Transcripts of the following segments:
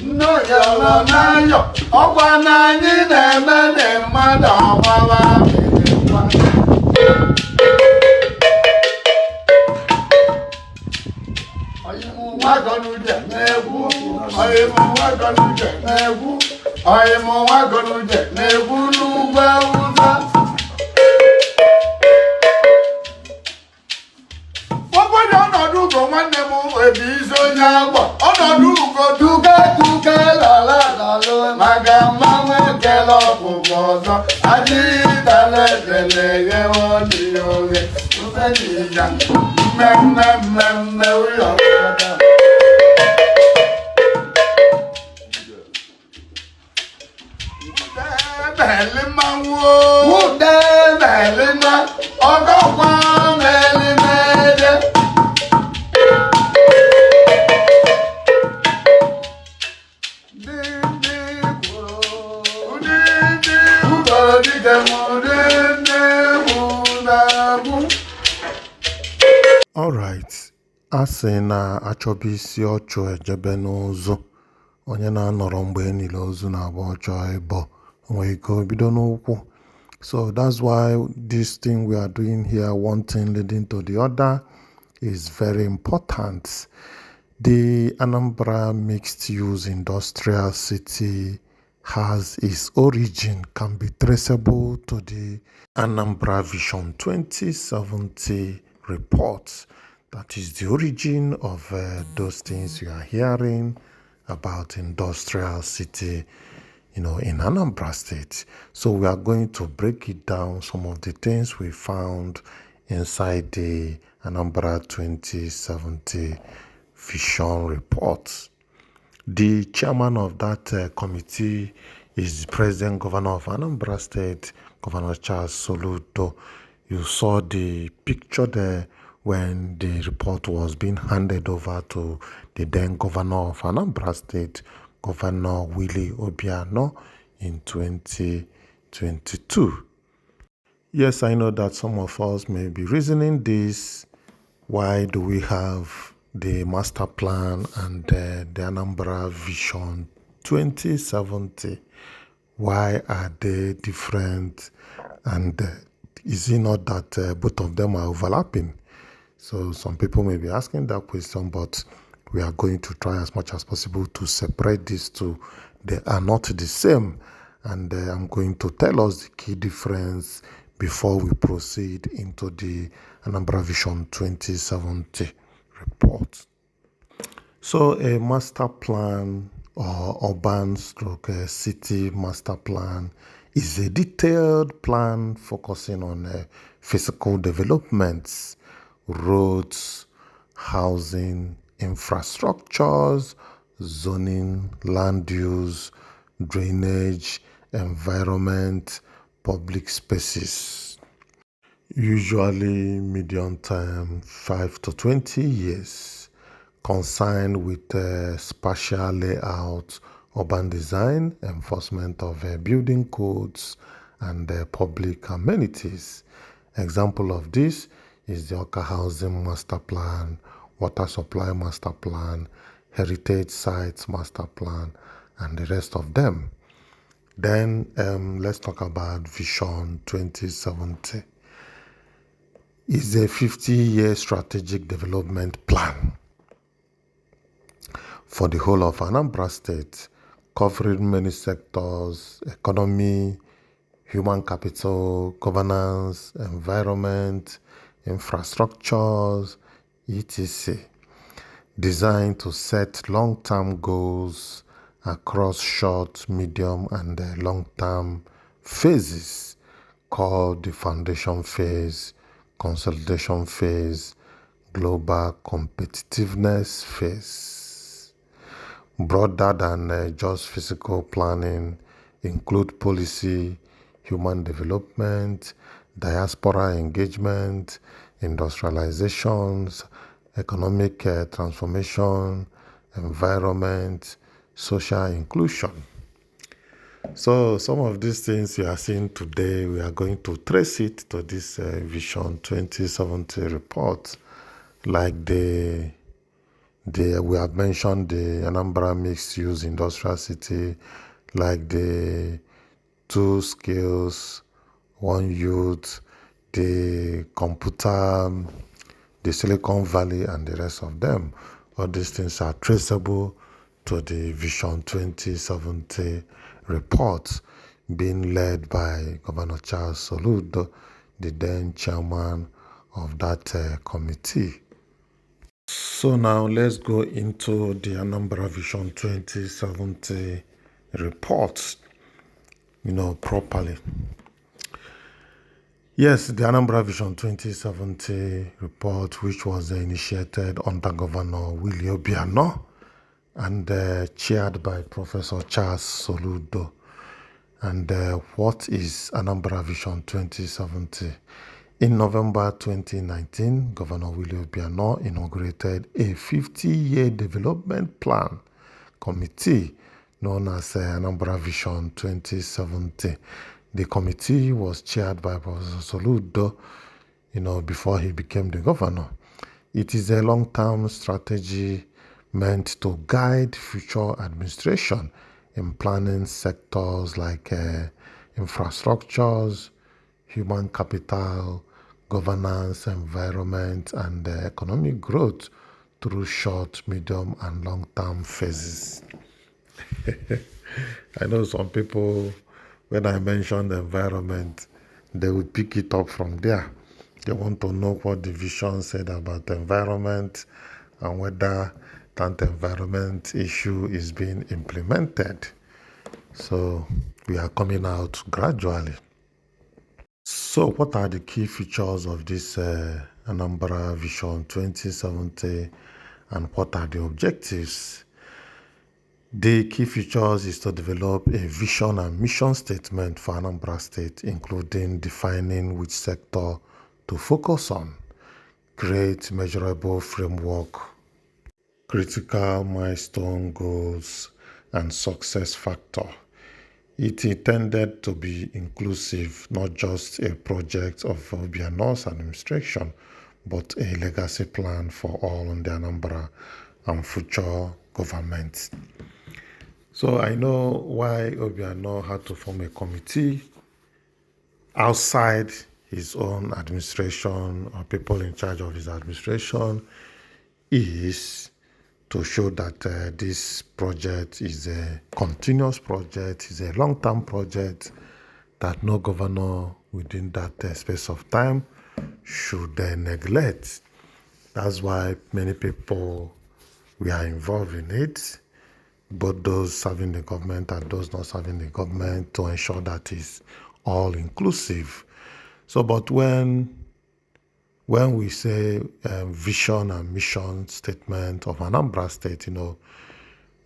No, you're not. Oh, one I need a man and mother. All right. Asị na achọba isi ọchụ ejebe n'ụzụ onye na-anọrọ mgbe niile ozu na-agba ọchọ ịbọ nwee ike bido n'ụkwụ. So that's why this thing we are doing here, one thing leading to the other, is very important. The Anambra mixed-use industrial city has its origin, can be traceable to the Anambra Vision 2070 report. That is the origin of those things you are hearing about industrial city, in Anambra State. So we are going to break it down, some of the things we found inside the Anambra 2070 Vision report. The chairman of that committee is the President Governor of Anambra State, Governor Charles Soludo. You saw the picture there when the report was being handed over to the then Governor of Anambra State, Governor Willie Obiano, in 2022. Yes, I know that some of us may be reasoning this. Why do we have the Masterplan and the Anambra Vision 2070? Why are they different? And is it not that both of them are overlapping? So some people may be asking that question, but we are going to try as much as possible to separate these two. They are not the same. And I'm going to tell us the key difference before we proceed into the Anambra Vision 2070 report. So a master plan or urban stroke city master plan is a detailed plan focusing on physical developments, roads, housing, infrastructures, zoning, land use, drainage, environment, public spaces. Usually medium term, 5 to 20 years, concerned with spatial layout, urban design, enforcement of building codes, and public amenities. Example of this is the Oka Housing Master Plan, Water Supply Master Plan, Heritage Sites Master Plan, and the rest of them. Then let's talk about Vision 2070. It's a 50-year strategic development plan for the whole of Anambra State, covering many sectors: economy, human capital, governance, environment, infrastructures, etc. Designed to set long-term goals across short, medium, and long-term phases, called the foundation phase, consolidation phase, global competitiveness phase. Broader than just physical planning, include policy, human development, diaspora engagement, industrializations, economic transformation, environment, social inclusion. So some of these things you are seeing today, we are going to trace it to this Vision 2070 report, like we have mentioned the Anambra mixed-use industrial city, like the 2 skills, 1 youth, the computer, the Silicon Valley, and the rest of them. All these things are traceable to the Vision 2070 report being led by Governor Charles Soludo, the then chairman of that committee. So now let's go into the Anambra Vision 2070 report, properly. Yes, the Anambra Vision 2070 report, which was initiated under Governor Willie Obiano and chaired by Professor Charles Soludo. And what is Anambra Vision 2070? In November 2019, Governor Willie Obiano inaugurated a 50-year development plan committee known as Anambra Vision 2070. The committee was chaired by Professor Soludo, before he became the governor. It is a long-term strategy meant to guide future administration in planning sectors like infrastructures, human capital, governance, environment, and economic growth through short, medium, and long-term phases. I know some people, when I mention the environment, they will pick it up from there. They want to know what the vision said about the environment and whether that environment issue is being implemented. So we are coming out gradually. So what are the key features of this Anambra Vision 2070 and what are the objectives? The key features is to develop a vision and mission statement for Anambra State, including defining which sector to focus on, create measurable framework, critical milestone goals, and success factor. It intended to be inclusive, not just a project of Obiano's administration, but a legacy plan for all on the Anambra and future governments. So I know why Obiano had to form a committee outside his own administration or people in charge of his administration is to show that this project is a continuous project, is a long-term project that no governor within that space of time should neglect. That's why many people are involved in it, both those serving the government and those not serving the government, to ensure that it's all inclusive. So, but when we say vision and mission statement of Anambra State,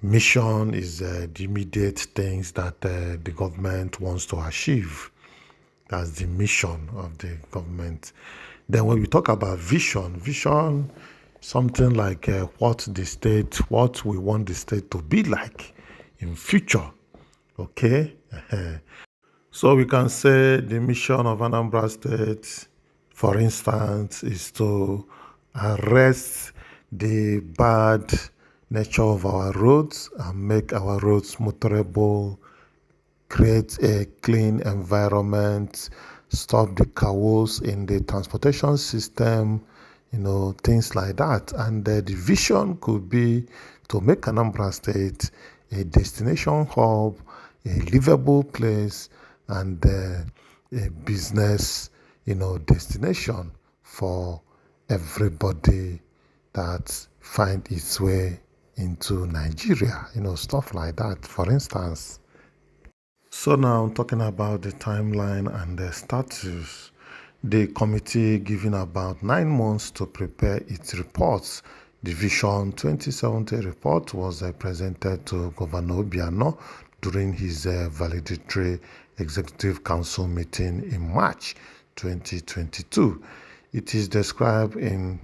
mission is the immediate things that the government wants to achieve. That's the mission of the government. Then when we talk about vision, something like what we want the state to be like in future. Okay? So we can say the mission of Anambra State, for instance, is to arrest the bad nature of our roads and make our roads motorable, create a clean environment, stop the chaos in the transportation system, things like that. And the vision could be to make Anambra State a destination hub, a livable place, and a business, destination for everybody that find its way into Nigeria, stuff like that, for instance. So now I'm talking about the timeline and the status. The committee given about 9 months to prepare its reports. The Vision 2070 report was presented to Governor Obiano during his valedictory Executive Council meeting in March 2022. It is described in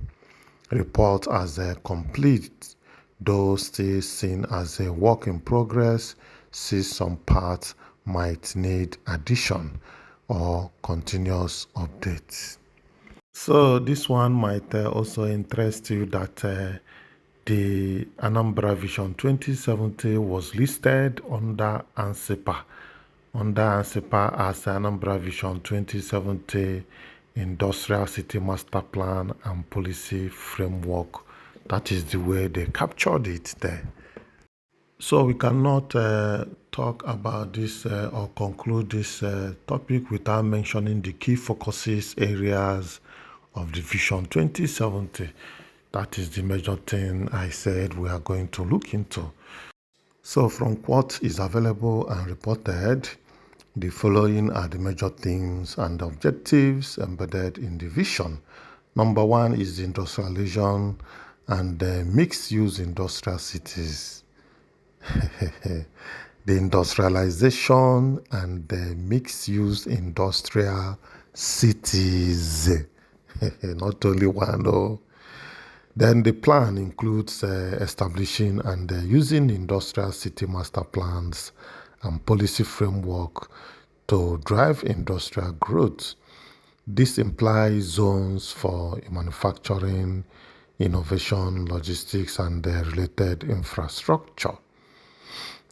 report as complete, though still seen as a work in progress, sees some parts might need addition or continuous updates. So this one might also interest you that the Anambra Vision 2070 was listed under ANSIPA as Anambra Vision 2070 Industrial City Master Plan and Policy Framework. That is the way they captured it there. So we cannot talk about this or conclude this topic without mentioning the key focuses areas of the Vision 2070. That is the major thing I said we are going to look into. So from what is available and reported, the following are the major themes and objectives embedded in the vision. Number one is the industrialization and mixed-use industrial cities. The industrialization and the mixed-use industrial cities. Not only one, no. Then the plan includes establishing and using industrial city master plans and policy framework to drive industrial growth. This implies zones for manufacturing, innovation, logistics, and related infrastructure.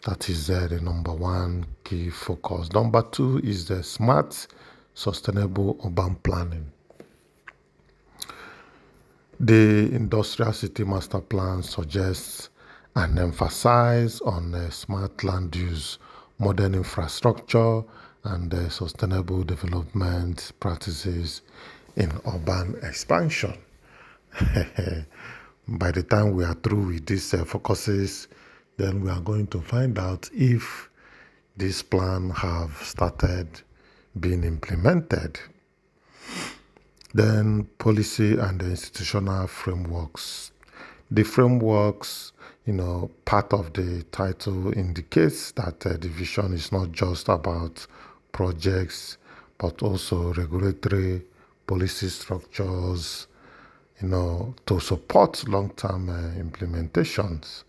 That is the number one key focus. Number two is the smart, sustainable urban planning. The Industrial City Master Plan suggests and emphasizes on smart land use, modern infrastructure, and sustainable development practices in urban expansion. By the time we are through with these focuses, then we are going to find out if this plan have started being implemented. Then policy and institutional frameworks. The frameworks, part of the title indicates that the vision is not just about projects, but also regulatory policy structures, to support long-term implementations.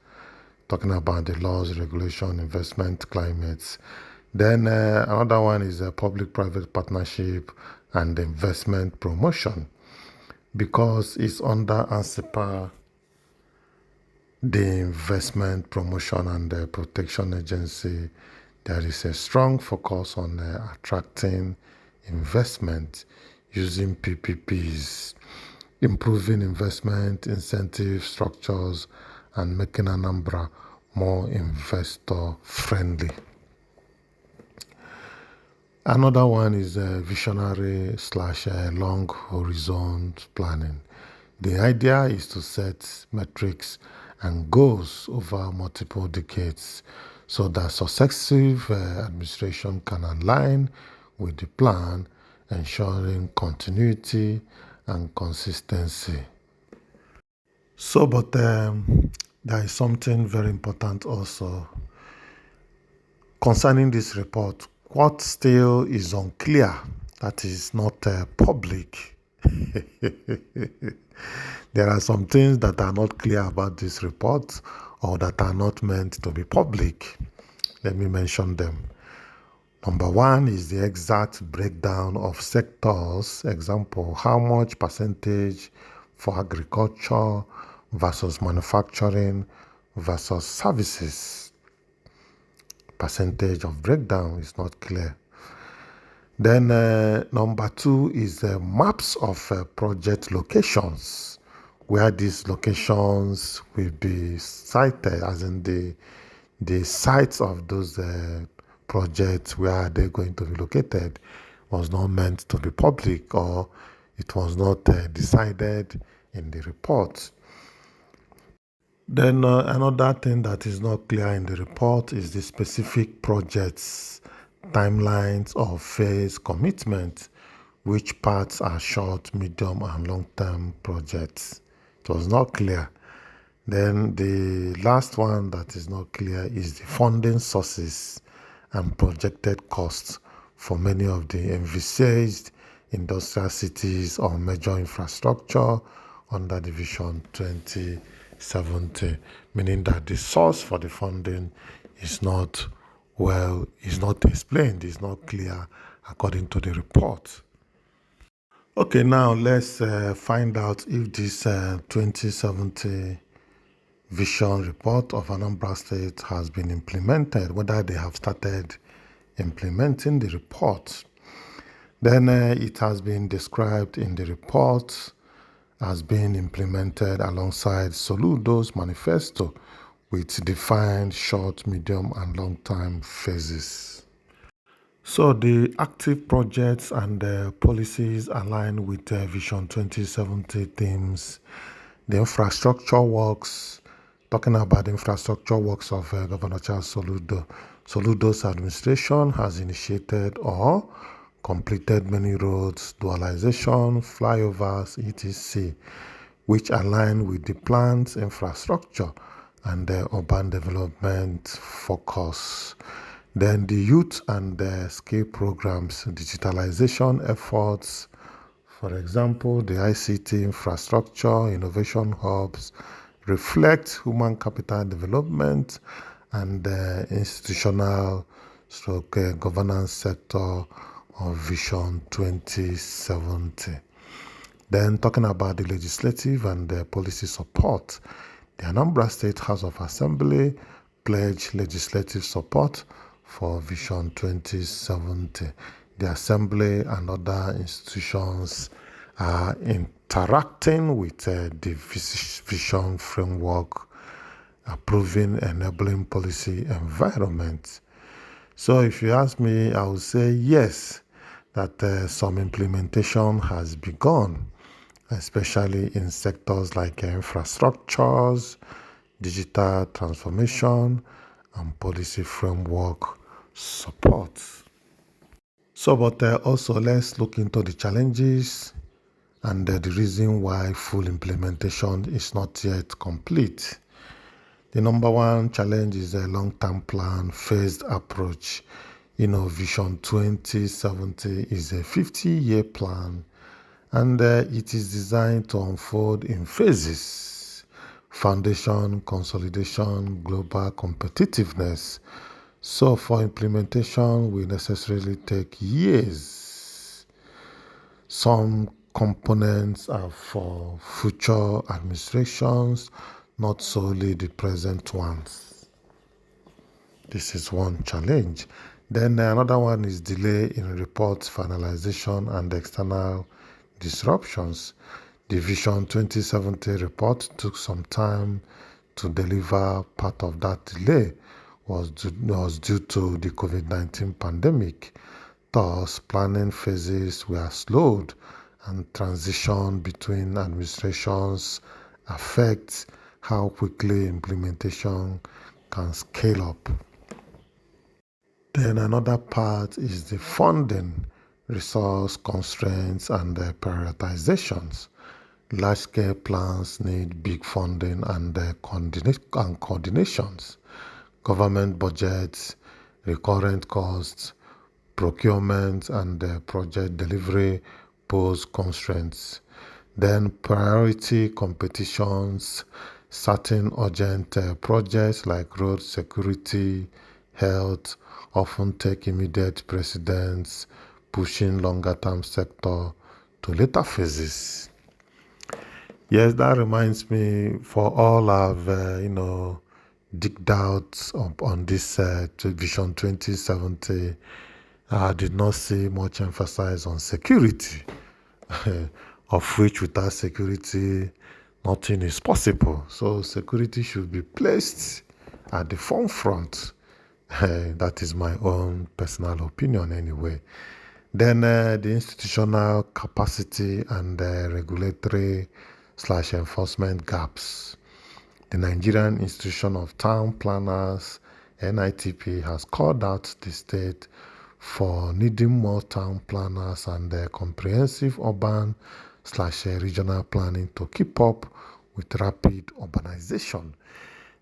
Talking about the laws, regulation, investment climates. Then another one is a public-private partnership and investment promotion. Because it's under ANSIPA, the Investment Promotion and Protection Agency, there is a strong focus on attracting investment using PPPs, improving investment incentive structures, and making Anambra more investor friendly. Another one is visionary / long horizon planning. The idea is to set metrics and goals over multiple decades so that successive administration can align with the plan, ensuring continuity and consistency. So, but there is something very important also concerning this report. What still is unclear, that is not public. There are some things that are not clear about this report or that are not meant to be public. Let me mention them. Number one is the exact breakdown of sectors. Example, how much percentage for agriculture versus manufacturing versus services. Percentage of breakdown is not clear. Then number two is maps of project locations, where these locations will be cited, as in the sites of those projects where they're going to be located was not meant to be public, or it was not decided in the report. Then another thing that is not clear in the report is the specific projects, timelines or phase commitment, which parts are short, medium, and long-term projects. It was not clear. Then the last one that is not clear is the funding sources and projected costs for many of the envisaged industrial cities or major infrastructure under the Vision 2070, meaning that the source for the funding is not well, is not explained, is not clear according to the report. Okay, now let's find out if this 2070 vision report of Anambra State has been implemented, whether they have started implementing the report. Then it has been described in the report as being implemented alongside Soludo's manifesto with defined short, medium, and long-term phases. So the active projects and policies align with Vision 2070 themes. The infrastructure works, talking about the infrastructure works of Governor Charles Soludo. Soludo's administration has initiated or completed many roads, dualization, flyovers, etc., which align with the plan's infrastructure and the urban development focus. Then the youth and skill programs, digitalization efforts, for example, the ICT infrastructure, innovation hubs, reflect human capital development and institutional governance sector of Vision 2070. Then talking about the legislative and the policy support, the Anambra State House of Assembly pledged legislative support for Vision 2070. The Assembly and other institutions are interacting with the Vision framework, approving enabling policy environment. So if you ask me, I would say yes, that some implementation has begun, especially in sectors like infrastructures, digital transformation, and policy framework support. So, but also let's look into the challenges and the reason why full implementation is not yet complete. The number one challenge is a long-term plan, phased approach. Vision 2070 is a 50-year plan, and it is designed to unfold in phases: foundation, consolidation, global competitiveness. So for implementation will necessarily take years. Some components are for future administrations, not solely the present ones. This is one challenge. Then another one is delay in reports finalization and external disruptions. The Vision 2070 report took some time to deliver. Part of that delay was due to the COVID-19 pandemic. Thus, planning phases were slowed and transition between administrations affects how quickly implementation can scale up. Then another part is the funding, resource constraints, and prioritizations. Large-scale plans need big funding and coordinations. Government budgets, recurrent costs, procurement, and project delivery pose constraints. Then priority competitions, certain urgent projects like road security, health, often take immediate precedence, pushing longer-term sector to later phases. Yes, that reminds me, for all I've, digged out on this Vision 2070, I did not see much emphasis on security, of which without security, nothing is possible. So security should be placed at the forefront. That is my own personal opinion anyway. Then the institutional capacity and regulatory / enforcement gaps. The Nigerian Institution of Town Planners, NITP, has called out the state for needing more town planners and comprehensive urban / regional planning to keep up with rapid urbanization.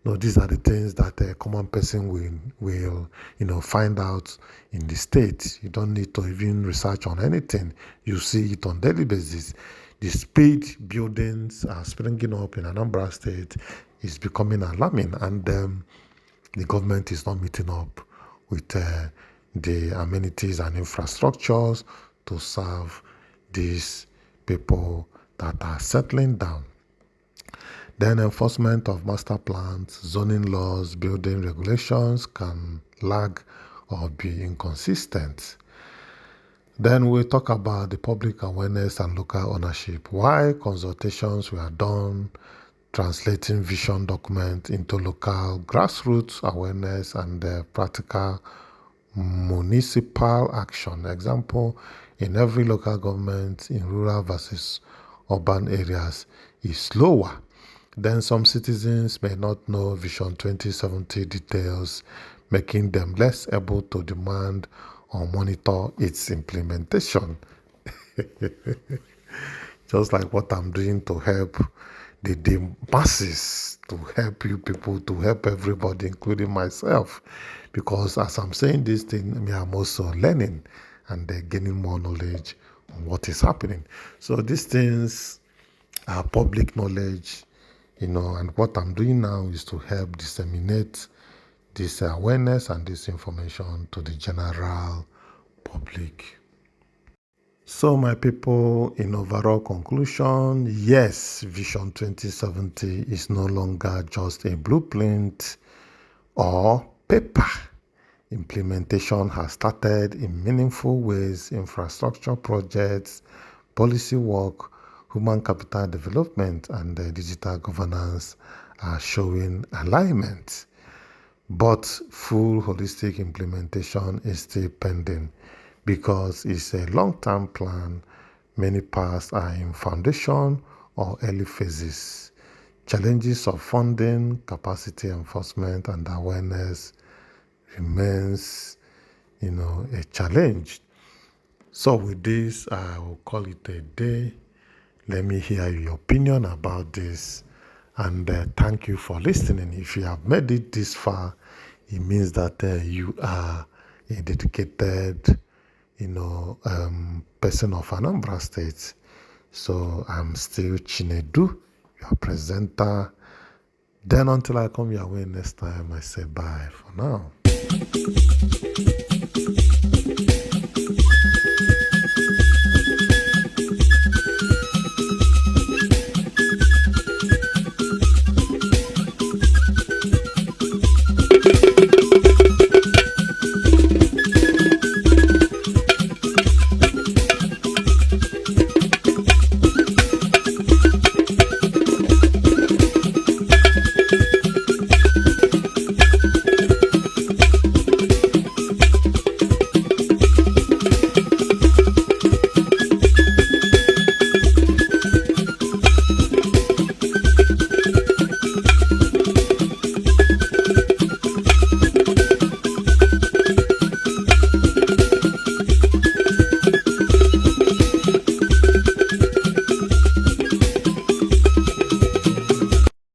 These are the things that a common person will find out in the state. You don't need to even research on anything. You see it on daily basis. The speed buildings are springing up in Anambra State is becoming alarming, and the government is not meeting up with the amenities and infrastructures to serve these people that are settling down. Then enforcement of master plans, zoning laws, building regulations can lag or be inconsistent. Then we talk about the public awareness and local ownership. Why consultations were done, translating vision document into local grassroots awareness and practical municipal action. Example, in every local government in rural versus urban areas is slower. Then some citizens may not know Vision 2070 details, making them less able to demand or monitor its implementation. Just like what I'm doing to help the masses, to help you people, to help everybody, including myself. Because as I'm saying this thing, I'm also learning and gaining more knowledge on what is happening. So these things are public knowledge, and what I'm doing now is to help disseminate this awareness and this information to the general public. So my people, in overall conclusion, yes, Vision 2070 is no longer just a blueprint or paper. Implementation has started in meaningful ways. Infrastructure projects, policy work, human capital development, and digital governance are showing alignment. But full holistic implementation is still pending because it's a long-term plan. Many parts are in foundation or early phases. Challenges of funding, capacity enforcement, and awareness remains, a challenge. So with this, I will call it a day. Let me hear your opinion about this, and thank you for listening. If you have made it this far, it means that you are a dedicated, person of Anambra State. So I'm still Chinedu, your presenter. Then until I come your way next time, I say bye for now.